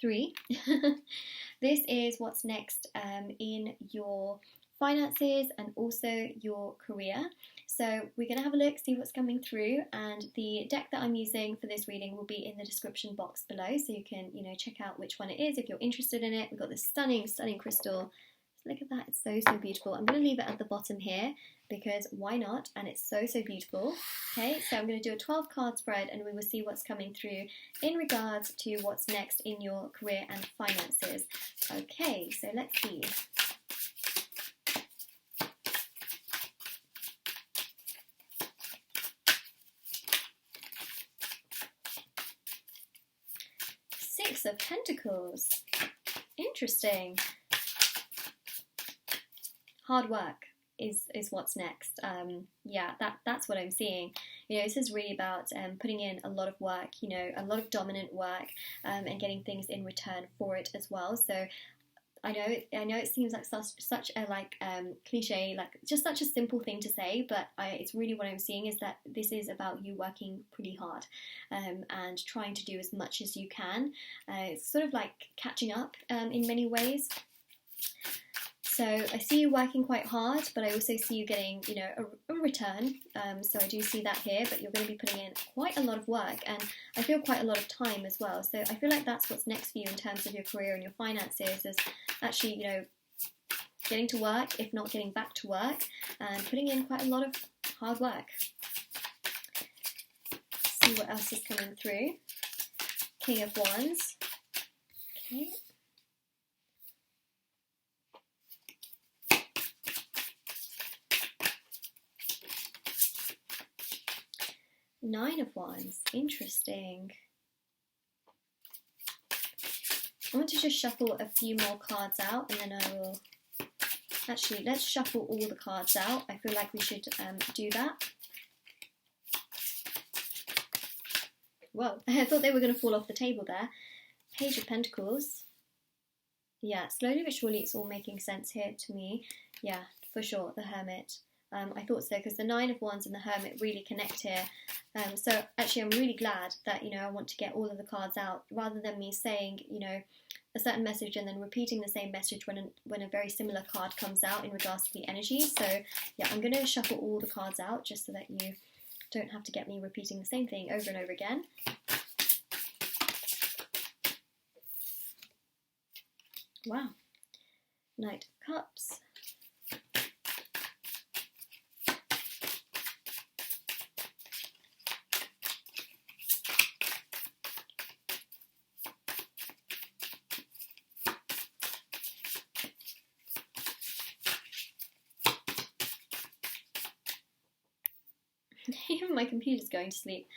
3. This is what's next in your finances and also your career. So we're going to have a look, see what's coming through, and the deck that I'm using for this reading will be in the description box below, so you can, you know, check out which one it is if you're interested in it. We've got this stunning, stunning crystal. Look at that, it's so, so beautiful. I'm going to leave it at the bottom here because why not? And it's so, so beautiful. Okay, so I'm going to do a 12 card spread, and we will see what's coming through in regards to what's next in your career and finances. Okay, so let's see. Six of Pentacles. Interesting. Hard work is what's next. Yeah, that's what I'm seeing. You know, this is really about putting in a lot of work, you know, a lot of dominant work, and getting things in return for it as well. So I know it seems like such a cliche, like just such a simple thing to say, but it's really what I'm seeing, is that this is about you working pretty hard and trying to do as much as you can. It's sort of like catching up in many ways. So I see you working quite hard, but I also see you getting, you know, a return. So I do see that here, but you're going to be putting in quite a lot of work, and I feel quite a lot of time as well. So I feel like that's what's next for you in terms of your career and your finances, is actually, you know, getting to work, if not getting back to work, and putting in quite a lot of hard work. See what else is coming through. King of Wands. Okay. Nine of Wands, interesting. I want to just shuffle a few more cards out, and then I will... Actually, let's shuffle all the cards out. I feel like we should do that. Well, I thought they were going to fall off the table there. Page of Pentacles. Yeah, slowly but surely it's all making sense here to me. Yeah, for sure, the Hermit. I thought so, because the Nine of Wands and the Hermit really connect here. So actually I'm really glad that, I want to get all of the cards out, rather than me saying, a certain message and then repeating the same message when a very similar card comes out in regards to the energy. So yeah, I'm going to shuffle all the cards out just so that you don't have to get me repeating the same thing over and over again. Wow. Knight of Cups. Even my computer's going to sleep.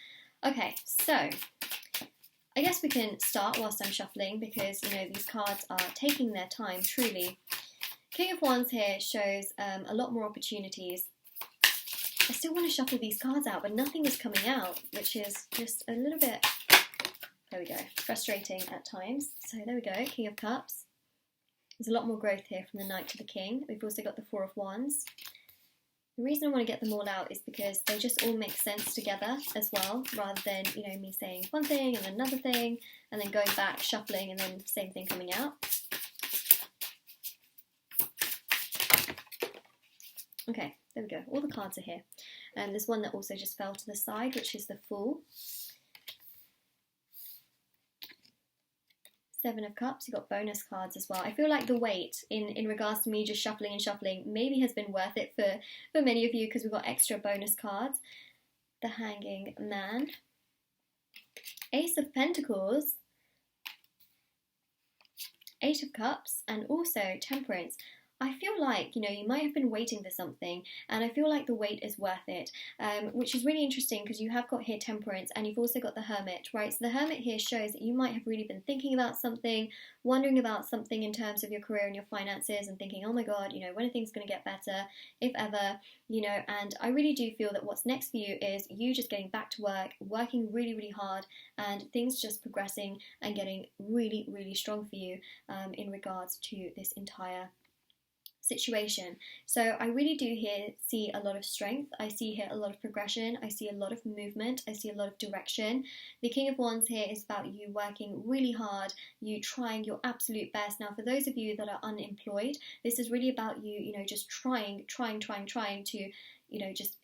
Okay, so I guess we can start whilst I'm shuffling, because these cards are taking their time, truly. King of Wands here shows a lot more opportunities. I still want to shuffle these cards out, but nothing is coming out, which is just a little bit, there we go, frustrating at times. So there we go, King of Cups. There's a lot more growth here from the Knight to the King. We've also got the Four of Wands. The reason I want to get them all out is because they just all make sense together as well, rather than, me saying one thing and then another thing, and then going back, shuffling, and then same thing coming out. Okay, there we go. All the cards are here. And there's one that also just fell to the side, which is the Fool. Seven of Cups, you've got bonus cards as well. I feel like the wait in regards to me just shuffling and shuffling maybe has been worth it for many of you, because we've got extra bonus cards. The Hanging Man. Ace of Pentacles. Eight of Cups, and also Temperance. I feel like, you might have been waiting for something, and I feel like the wait is worth it, which is really interesting, because you have got here Temperance, and you've also got the Hermit, right? So the Hermit here shows that you might have really been thinking about something, wondering about something in terms of your career and your finances, and thinking, oh my god, when are things going to get better, if ever, and I really do feel that what's next for you is you just getting back to work, working really, really hard, and things just progressing and getting really, really strong for you in regards to this entire situation. So I really do see a lot of strength. I see here a lot of progression. I see a lot of movement. I see a lot of direction. The King of Wands here is about you working really hard, you trying your absolute best. Now, for those of you that are unemployed, this is really about you, just trying to, just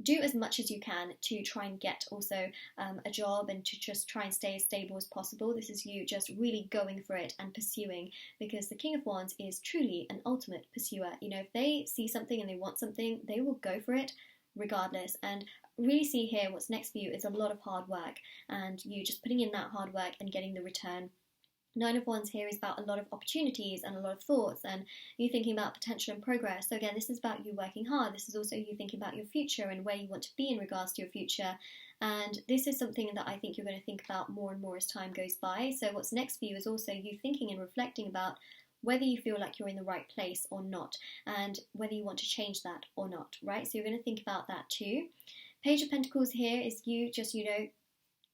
do as much as you can to try and get also a job, and to just try and stay as stable as possible. This is you just really going for it and pursuing, because the King of Wands is truly an ultimate pursuer. If they see something and they want something, they will go for it regardless. And really see here what's next for you is a lot of hard work, and you just putting in that hard work and getting the return. Nine of Wands here is about a lot of opportunities and a lot of thoughts, and you thinking about potential and progress. So again, this is about you working hard. This is also you thinking about your future and where you want to be in regards to your future. And this is something that I think you're going to think about more and more as time goes by. So what's next for you is also you thinking and reflecting about whether you feel like you're in the right place or not, and whether you want to change that or not, right? So you're going to think about that too. Page of Pentacles here is you just,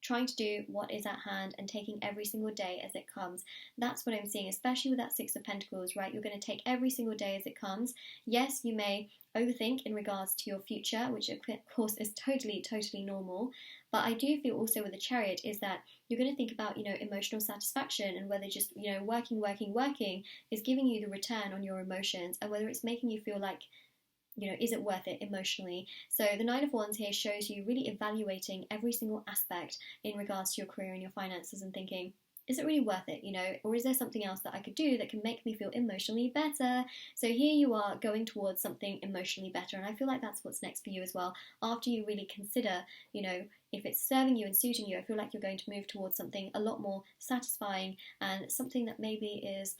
trying to do what is at hand and taking every single day as it comes. That's what I'm seeing, especially with that Six of Pentacles, right? You're going to take every single day as it comes. Yes, you may overthink in regards to your future, which of course is totally normal. But I do feel also with the Chariot is that you're going to think about, emotional satisfaction, and whether just, working is giving you the return on your emotions, and whether it's making you feel like, is it worth it emotionally? So the Nine of Wands here shows you really evaluating every single aspect in regards to your career and your finances, and thinking, is it really worth it, or is there something else that I could do that can make me feel emotionally better? So here you are going towards something emotionally better, and I feel like that's what's next for you as well. After you really consider, if it's serving you and suiting you, I feel like you're going to move towards something a lot more satisfying, and something that maybe is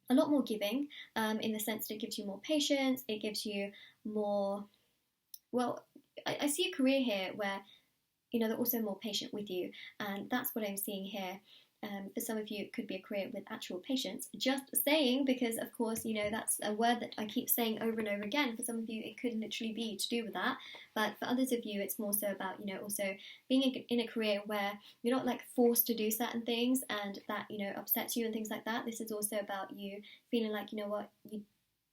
a lot more giving, in the sense that it gives you more patience, it gives you more, well, I see a career here where, they're also more patient with you, and that's what I'm seeing here. For some of you, it could be a career with actual patience. Just saying, because of course, that's a word that I keep saying over and over again. For some of you, it could literally be to do with that. But for others of you, it's more so about, also being in a career where you're not like forced to do certain things and that, upsets you and things like that. This is also about you feeling like, you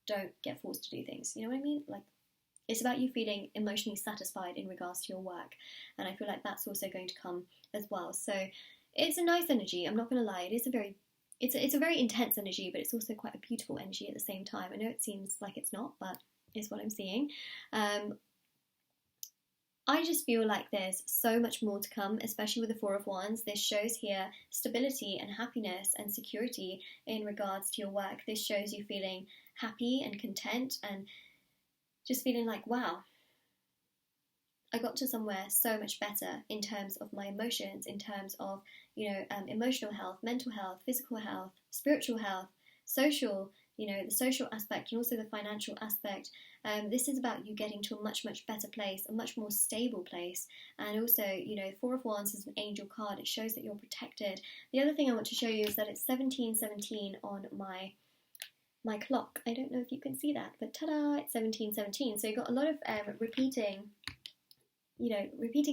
don't get forced to do things. You know what I mean? Like, it's about you feeling emotionally satisfied in regards to your work. And I feel like that's also going to come as well. So it's a nice energy, I'm not going to lie. It's a very intense energy, but it's also quite a beautiful energy at the same time. I know it seems like it's not, but it's what I'm seeing. I just feel like there's so much more to come, especially with the Four of Wands. This shows here stability and happiness and security in regards to your work. This shows you feeling happy and content and just feeling like, wow, I got to somewhere so much better in terms of my emotions, in terms of, emotional health, mental health, physical health, spiritual health, social, the social aspect and also the financial aspect. This is about you getting to a much, much better place, a much more stable place. And also, Four of Wands is an angel card. It shows that you're protected. The other thing I want to show you is that it's 1717 on my clock. I don't know if you can see that, but ta-da, it's 1717. So you've got a lot of repeating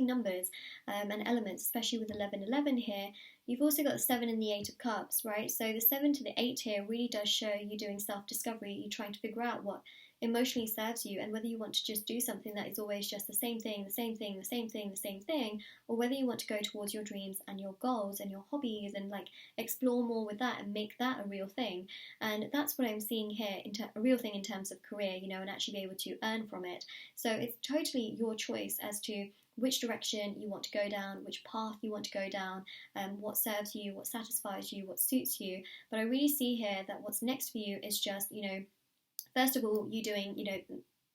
numbers and elements, especially with 1111 here. You've also got the 7 and the 8 of Cups, right? So the 7 to the 8 here really does show you doing self-discovery. You're trying to figure out what emotionally serves you and whether you want to just do something that is always just the same thing, the same thing, the same thing, the same thing, or whether you want to go towards your dreams and your goals and your hobbies and like explore more with that and make that a real thing. And that's what I'm seeing here, a real thing in terms of career, and actually be able to earn from it. So it's totally your choice as to which direction you want to go down, which path you want to go down, what serves you, what satisfies you, what suits you. But I really see here that what's next for you is just, first of all, you doing,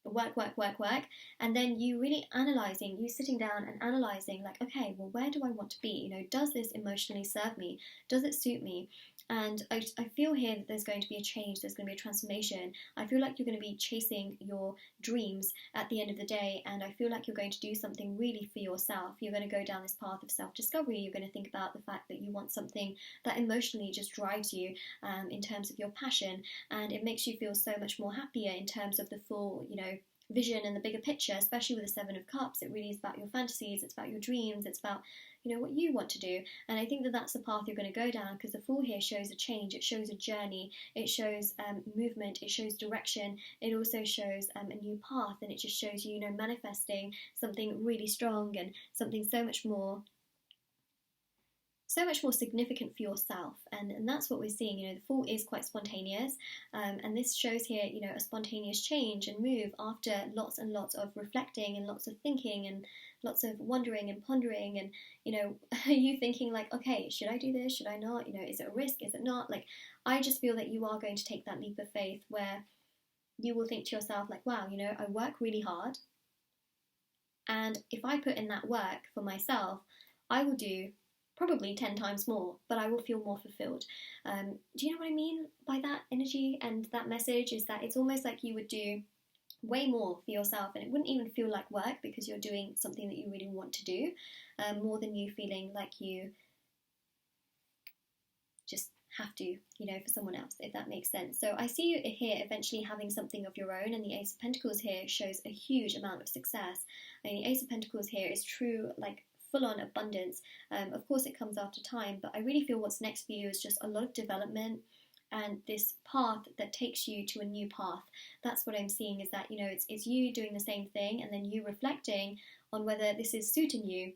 work, and then you really analysing, you sitting down and analysing, like, okay, well, where do I want to be? Does this emotionally serve me? Does it suit me? And I feel here that there's going to be a change, there's going to be a transformation. I feel like you're going to be chasing your dreams at the end of the day, and I feel like you're going to do something really for yourself. You're going to go down this path of self-discovery. You're going to think about the fact that you want something that emotionally just drives you in terms of your passion, and it makes you feel so much more happier in terms of the full, vision and the bigger picture, especially with the 7 of Cups. It really is about your fantasies, it's about your dreams, it's about what you want to do. And I think that that's the path you're going to go down, because the Fool here shows a change, it shows a journey, it shows movement, it shows direction, it also shows a new path, and it just shows you, manifesting something really strong and something so much more significant for yourself. And that's what we're seeing. The Fool is quite spontaneous, and this shows here a spontaneous change and move after lots and lots of reflecting and lots of thinking and lots of wondering and pondering, and you thinking like, okay, should I do this, should I not, is it a risk, is it not? Like, I just feel that you are going to take that leap of faith where you will think to yourself like, wow, I work really hard, and if I put in that work for myself, I will do probably 10 times more, but I will feel more fulfilled. Do you know what I mean by that energy and that message? Is that it's almost like you would do way more for yourself, and it wouldn't even feel like work because you're doing something that you really want to do, more than you feeling like you just have to, for someone else, if that makes sense. So I see you here eventually having something of your own, and the Ace of Pentacles here shows a huge amount of success. I mean, the Ace of Pentacles here is true, like, full-on abundance. Of course it comes after time, but I really feel what's next for you is just a lot of development and this path that takes you to a new path. That's what I'm seeing, is that it's you doing the same thing and then you reflecting on whether this is suiting you,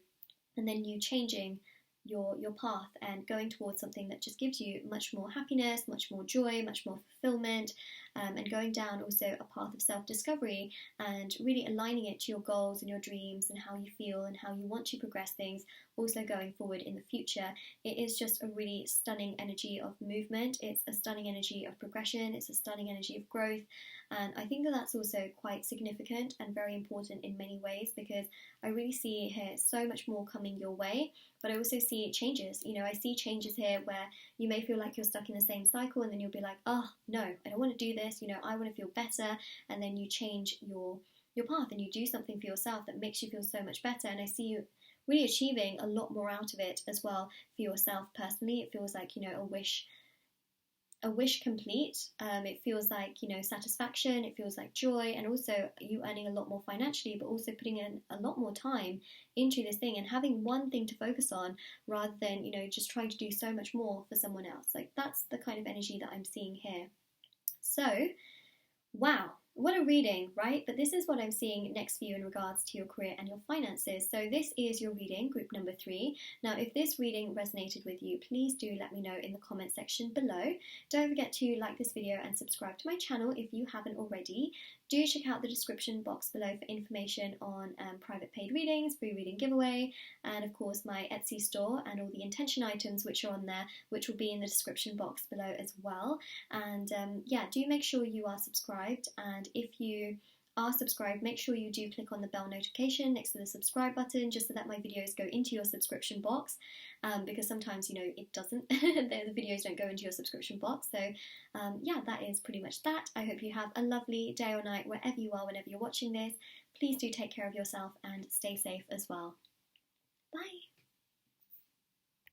and then you changing your path and going towards something that just gives you much more happiness, much more joy, much more fulfillment, and going down also a path of self-discovery and really aligning it to your goals and your dreams and how you feel and how you want to progress things also going forward in the future. It is just a really stunning energy of movement. It's a stunning energy of progression. It's a stunning energy of growth. And I think that that's also quite significant and very important in many ways, because I really see here so much more coming your way, but I also see changes. I see changes here where you may feel like you're stuck in the same cycle, and then you'll be like, oh no, I don't want to do this, I want to feel better, and then you change your path and you do something for yourself that makes you feel so much better. And I see you really achieving a lot more out of it as well for yourself personally. It feels like, you know, a wish complete. It feels like, you know, satisfaction, it feels like joy, and also you earning a lot more financially, but also putting in a lot more time into this thing and having one thing to focus on rather than, you know, just trying to do so much more for someone else. Like, that's the kind of energy that I'm seeing here. So, wow, what a reading, right? But this is what I'm seeing next for you in regards to your career and your finances. So this is your reading, group number 3. Now, if this reading resonated with you, please do let me know in the comment section below. Don't forget to like this video and subscribe to my channel if you haven't already. Do check out the description box below for information on private paid readings, free reading giveaway, and of course my Etsy store and all the intention items which are on there, which will be in the description box below as well. And yeah, do make sure you are subscribed, and if you are subscribed, make sure you do click on the bell notification next to the subscribe button, just so that my videos go into your subscription box, because sometimes, you know, it doesn't, the videos don't go into your subscription box. So yeah, that is pretty much that. I hope you have a lovely day or night wherever you are, whenever you're watching this. Please do take care of yourself and stay safe as well.